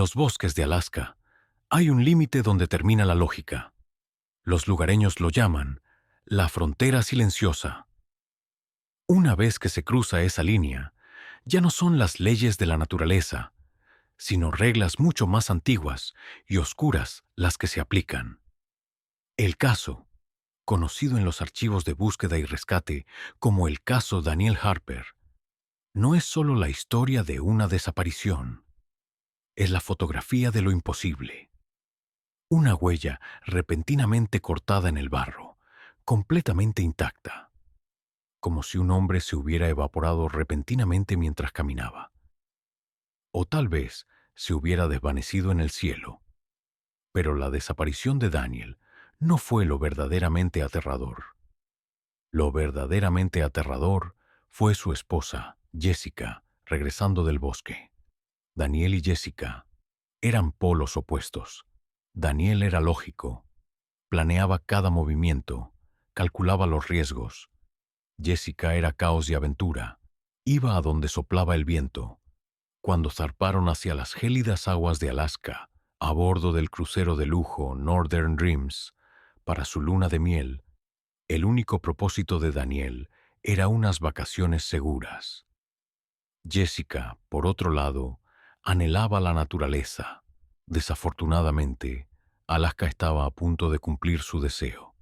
los bosques de Alaska hay un límite donde termina la lógica. Los lugareños lo llaman la frontera silenciosa. Una vez que se cruza esa línea, ya no son las leyes de la naturaleza, sino reglas mucho más antiguas y oscuras las que se aplican. El caso, conocido en los archivos de búsqueda y rescate como el caso Daniel Harper, no es solo la historia de una desaparición, es la fotografía de lo imposible. Una huella repentinamente cortada en el barro, completamente intacta, como si un hombre se hubiera evaporado repentinamente mientras caminaba. O tal vez se hubiera desvanecido en el cielo. Pero la desaparición de Daniel no fue lo verdaderamente aterrador. Lo verdaderamente aterrador fue su esposa, Jessica, regresando del bosque. Daniel y Jessica eran polos opuestos. Daniel era lógico, planeaba cada movimiento, calculaba los riesgos. Jessica era caos y aventura, iba a donde soplaba el viento. Cuando zarparon hacia las gélidas aguas de Alaska, a bordo del crucero de lujo Northern Dreams, para su luna de miel, el único propósito de Daniel era unas vacaciones seguras. Jessica, por otro lado, anhelaba la naturaleza. Desafortunadamente, Alaska estaba a punto de cumplir su deseo.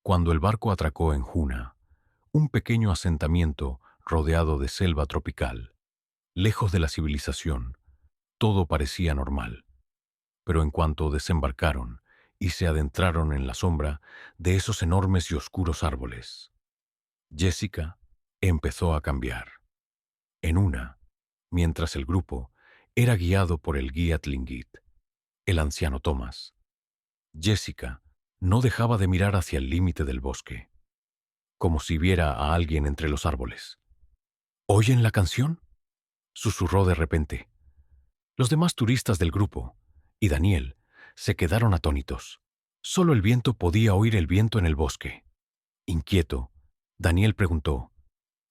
Cuando el barco atracó en Hoonah, un pequeño asentamiento rodeado de selva tropical, lejos de la civilización, todo parecía normal. Pero en cuanto desembarcaron y se adentraron en la sombra de esos enormes y oscuros árboles, Jessica empezó a cambiar. En una, mientras el grupo era guiado por el guía Tlingit, el anciano Thomas, Jessica no dejaba de mirar hacia el límite del bosque, como si viera a alguien entre los árboles. ¿Oyen la canción?, susurró de repente. Los demás turistas del grupo y Daniel se quedaron atónitos. Solo el viento podía oír el viento en el bosque. Inquieto, Daniel preguntó,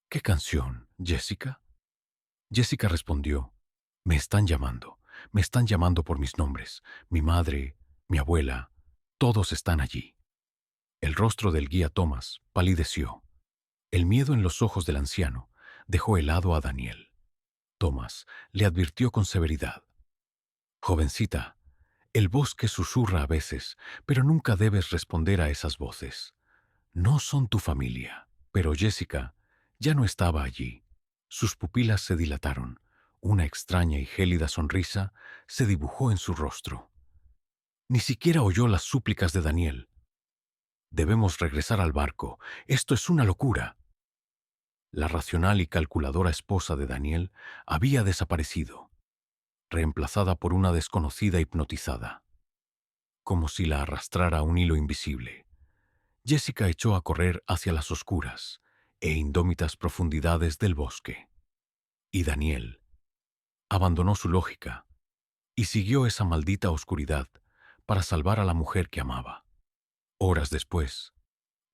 ¿qué canción, Jessica? Jessica respondió, me están llamando por mis nombres. Mi madre, mi abuela, todos están allí. El rostro del guía Thomas palideció. El miedo en los ojos del anciano dejó helado a Daniel. Thomas le advirtió con severidad. Jovencita, el bosque susurra a veces, pero nunca debes responder a esas voces. No son tu familia. Pero Jessica ya no estaba allí. Sus pupilas se dilataron. Una extraña y gélida sonrisa se dibujó en su rostro. Ni siquiera oyó las súplicas de Daniel. Debemos regresar al barco. Esto es una locura. La racional y calculadora esposa de Daniel había desaparecido, reemplazada por una desconocida hipnotizada, como si la arrastrara un hilo invisible. Jessica echó a correr hacia las oscuras e indómitas profundidades del bosque. Y Daniel abandonó su lógica y siguió esa maldita oscuridad para salvar a la mujer que amaba. Horas después,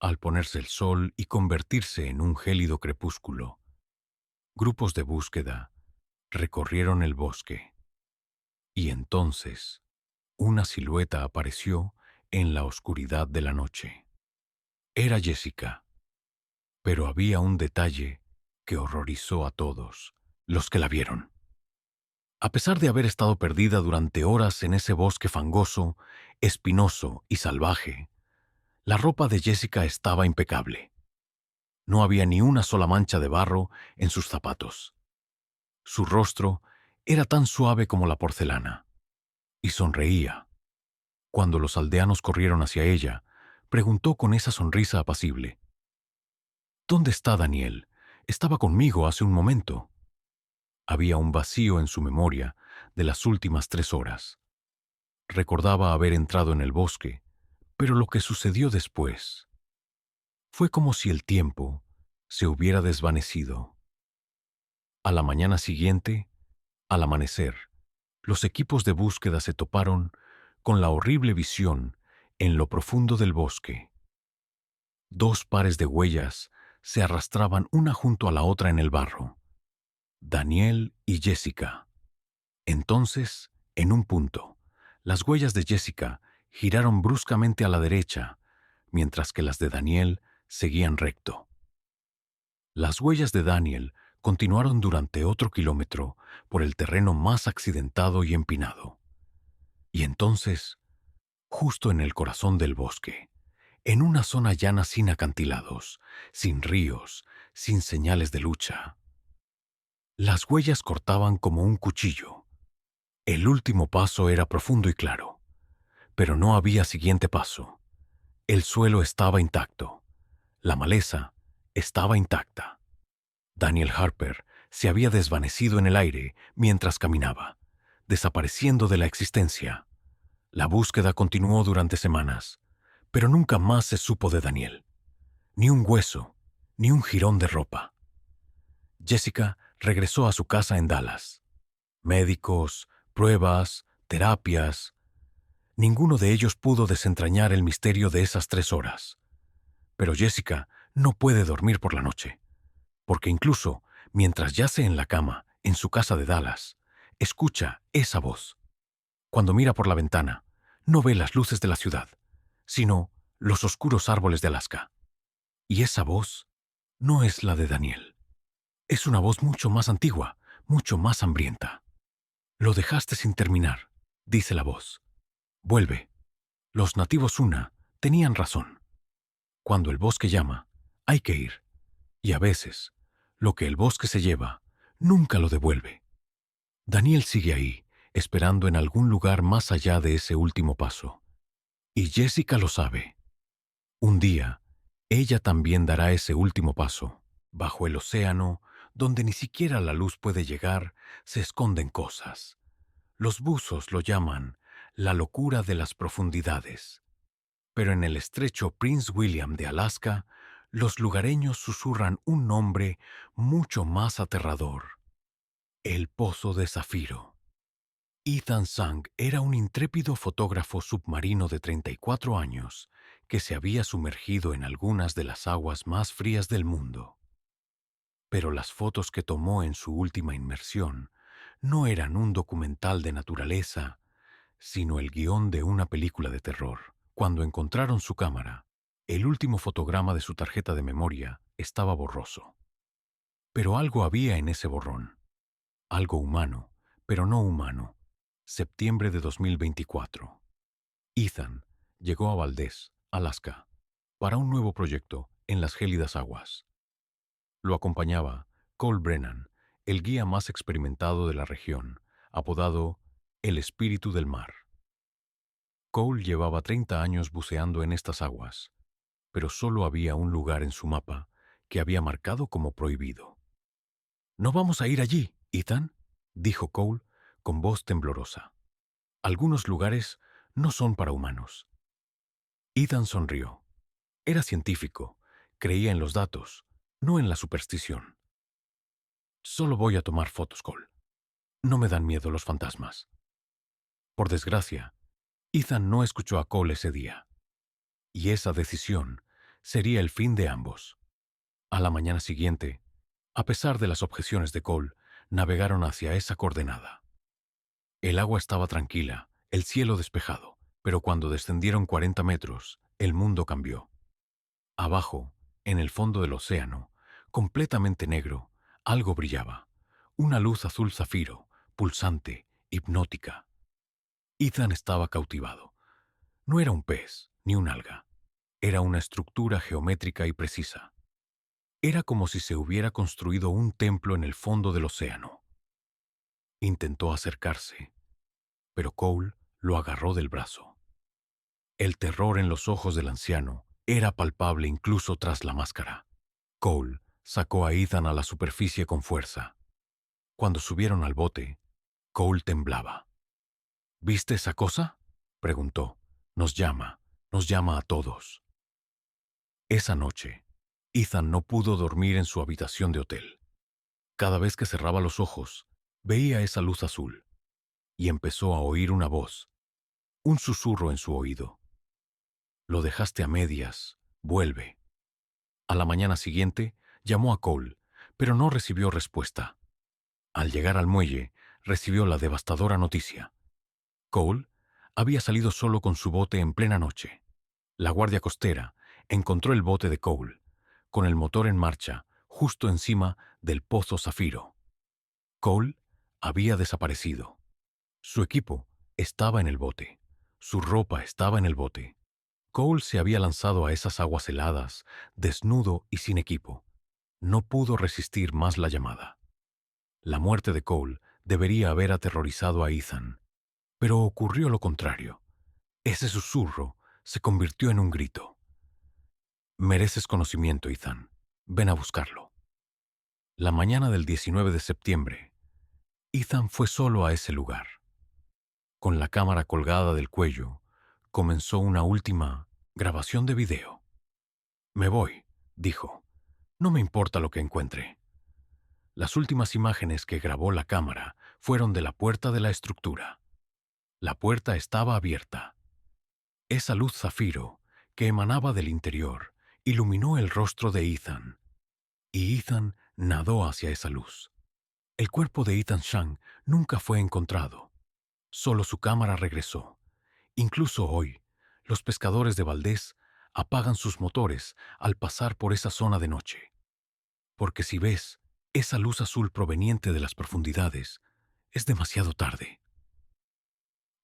al ponerse el sol y convertirse en un gélido crepúsculo, grupos de búsqueda recorrieron el bosque. Y entonces, una silueta apareció en la oscuridad de la noche. Era Jessica, pero había un detalle que horrorizó a todos los que la vieron. A pesar de haber estado perdida durante horas en ese bosque fangoso, espinoso y salvaje, la ropa de Jessica estaba impecable. No había ni una sola mancha de barro en sus zapatos. Su rostro era tan suave como la porcelana, y sonreía. Cuando los aldeanos corrieron hacia ella, preguntó con esa sonrisa apacible, ¿dónde está Daniel? Estaba conmigo hace un momento. Había un vacío en su memoria de las últimas 3 horas. Recordaba haber entrado en el bosque, pero lo que sucedió después fue como si el tiempo se hubiera desvanecido. A la mañana siguiente, al amanecer, los equipos de búsqueda se toparon con la horrible visión en lo profundo del bosque. 2 pares de huellas se arrastraban una junto a la otra en el barro. Daniel y Jessica. Entonces En un punto, las huellas de Jessica giraron bruscamente a la derecha, mientras que las de Daniel seguían recto. Las huellas de Daniel continuaron durante otro kilómetro por el terreno más accidentado y empinado. Y entonces, justo en el corazón del bosque, en una zona llana sin acantilados, sin ríos, sin señales de lucha, las huellas cortaban como un cuchillo. El último paso era profundo y claro, pero no había siguiente paso. El suelo estaba intacto. La maleza estaba intacta. Daniel Harper se había desvanecido en el aire mientras caminaba, desapareciendo de la existencia. La búsqueda continuó durante semanas, pero nunca más se supo de Daniel. Ni un hueso, ni un jirón de ropa. Jessica regresó a su casa en Dallas. Médicos, pruebas, terapias. Ninguno de ellos pudo desentrañar el misterio de esas 3 horas. Pero Jessica no puede dormir por la noche, porque incluso mientras yace en la cama, en su casa de Dallas, escucha esa voz. Cuando mira por la ventana, no ve las luces de la ciudad, sino los oscuros árboles de Alaska. Y esa voz no es la de Daniel. Es una voz mucho más antigua, mucho más hambrienta. Lo dejaste sin terminar, dice la voz. Vuelve. Los nativos Una tenían razón. Cuando el bosque llama, hay que ir. Y a veces, lo que el bosque se lleva, nunca lo devuelve. Daniel sigue ahí, esperando en algún lugar más allá de ese último paso. Y Jessica lo sabe. Un día, ella también dará ese último paso. Bajo el océano, donde ni siquiera la luz puede llegar, se esconden cosas. Los buzos lo llaman la locura de las profundidades. Pero en el estrecho Prince William de Alaska, los lugareños susurran un nombre mucho más aterrador: el Pozo de Zafiro. Ethan Sang era un intrépido fotógrafo submarino de 34 años que se había sumergido en algunas de las aguas más frías del mundo. Pero las fotos que tomó en su última inmersión no eran un documental de naturaleza, sino el guión de una película de terror. Cuando encontraron su cámara, el último fotograma de su tarjeta de memoria estaba borroso. Pero algo había en ese borrón. Algo humano, pero no humano. Septiembre de 2024. Ethan llegó a Valdez, Alaska, para un nuevo proyecto en las gélidas aguas. Lo acompañaba Cole Brennan, el guía más experimentado de la región, apodado el Espíritu del Mar. Cole llevaba 30 años buceando en estas aguas, pero solo había un lugar en su mapa que había marcado como prohibido. «No vamos a ir allí, Ethan», dijo Cole con voz temblorosa. «Algunos lugares no son para humanos». Ethan sonrió. Era científico, creía en los datos, no en la superstición. «Solo voy a tomar fotos, Cole. No me dan miedo los fantasmas». Por desgracia, Ethan no escuchó a Cole ese día. Y esa decisión sería el fin de ambos. A la mañana siguiente, a pesar de las objeciones de Cole, navegaron hacia esa coordenada. El agua estaba tranquila, el cielo despejado, pero cuando descendieron 40 metros, el mundo cambió. Abajo, en el fondo del océano, completamente negro, algo brillaba. Una luz azul zafiro, pulsante, hipnótica. Ethan estaba cautivado. No era un pez, ni un alga. Era una estructura geométrica y precisa. Era como si se hubiera construido un templo en el fondo del océano. Intentó acercarse, pero Cole lo agarró del brazo. El terror en los ojos del anciano era palpable incluso tras la máscara. Cole sacó a Ethan a la superficie con fuerza. Cuando subieron al bote, Cole temblaba. «¿Viste esa cosa?», preguntó. Nos llama a todos». Esa noche, Ethan no pudo dormir en su habitación de hotel. Cada vez que cerraba los ojos, veía esa luz azul, y empezó a oír una voz, un susurro en su oído. «Lo dejaste a medias, vuelve». A la mañana siguiente, llamó a Cole, pero no recibió respuesta. Al llegar al muelle, recibió la devastadora noticia. Cole había salido solo con su bote en plena noche. La guardia costera encontró el bote de Cole, con el motor en marcha, justo encima del pozo Zafiro. Cole había desaparecido. Su equipo estaba en el bote. Su ropa estaba en el bote. Cole se había lanzado a esas aguas heladas, desnudo y sin equipo. No pudo resistir más la llamada. La muerte de Cole debería haber aterrorizado a Ethan, pero ocurrió lo contrario. Ese susurro se convirtió en un grito. Mereces conocimiento, Ethan. Ven a buscarlo. La mañana del 19 de septiembre, Ethan fue solo a ese lugar. Con la cámara colgada del cuello, comenzó una última grabación de video. Me voy, dijo. No me importa lo que encuentre. Las últimas imágenes que grabó la cámara fueron de la puerta de la estructura. La puerta estaba abierta. Esa luz zafiro que emanaba del interior iluminó el rostro de Ethan, y Ethan nadó hacia esa luz. El cuerpo de Ethan Chang nunca fue encontrado. Solo su cámara regresó. Incluso hoy, los pescadores de Valdés apagan sus motores al pasar por esa zona de noche. Porque si ves esa luz azul proveniente de las profundidades, es demasiado tarde.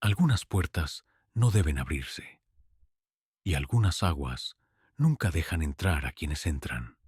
Algunas puertas no deben abrirse, y algunas aguas nunca dejan entrar a quienes entran.